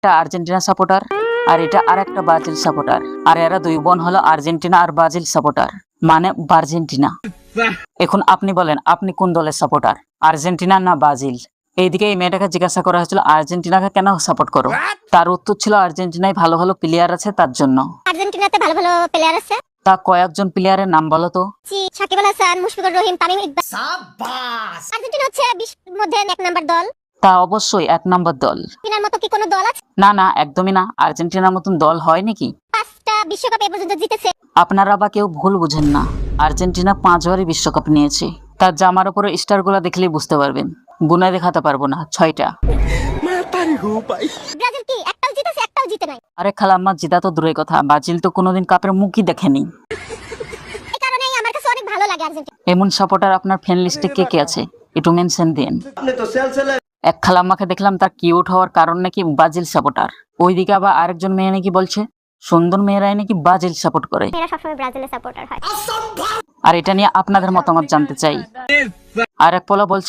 একটা Argentina supporter আর এটা আর একটা ব্রাজিল সাপোর্টার, আর এরা দুই বোন হলো আর্জেন্টিনা আর ব্রাজিল সাপোর্টার, মানে বার্জেন্টিনা। এখন আপনি বলেন আপনি কোন দলের সাপোর্টার, আর্জেন্টিনা না ব্রাজিল? এইদিকে এই মেয়েটাকে জিজ্ঞাসা করা হয়েছিল আর্জেন্টিনাকে কেন সাপোর্ট করো, তার উত্তর ছিল আর্জেন্টিনায় ভালো ভালো প্লেয়ার আছে তার জন্য। আর্জেন্টিনাতে ভালো ভালো প্লেয়ার আছে। তা কয়েকজন প্লেয়ারের নাম বলো তো। সাকিব আল হাসান, মুশফিকুর রহিম, তামিম ইকবাল। সাবাস! আর্জেন্টিনা হচ্ছে 20 মধ্যে এক নাম্বার দল। তা অবশ্যই এক নম্বর দল। আর্জেন্টিনার মতো কি কোনো দল আছে? না না, একদমই না, আর্জেন্টিনার মতন দল হয় নাকি? 5টা বিশ্বকাপ এ পর্যন্ত জিতেছে। আপনারা বা কেউ ভুল বুঝেন না, আর্জেন্টিনা 5বারই বিশ্বকাপ নিয়েছে। তার জামার উপরে স্টার গুলা দেখলেই বুঝতে পারবেন, গুনে দেখাতে পারবো না, 6টা। ব্রাজিল কি একটাও জিতেছে? একটাও জিতে নাই। আরে খালাম্মা, জিতা তো দূরের কথা, ব্রাজিল তো কোনোদিন কাপের মুখই দেখেনি। এই কারণেই আমার কাছে অনেক ভালো লাগে আর্জেন্টিনা। এমন সাপোর্টার আপনার ফ্রেন্ড লিস্টে কে কে আছে একটু মেনশন দিন। এক খালাম্মাকে দেখলাম তার কিউট হওয়ার কারণ নাকি ব্রাজিল সাপোর্টার, ওইদিকে আবার আরেকজন মেয়ে নাকি বলছে সুন্দর মেয়েরাই নাকি ব্রাজিল সাপোর্ট করে। এরা সবসময় ব্রাজিলের সাপোর্টার হয়। আর এটা নিয়ে আপনাদের মতামত জানতে চাই। আর এক পোলা বলছে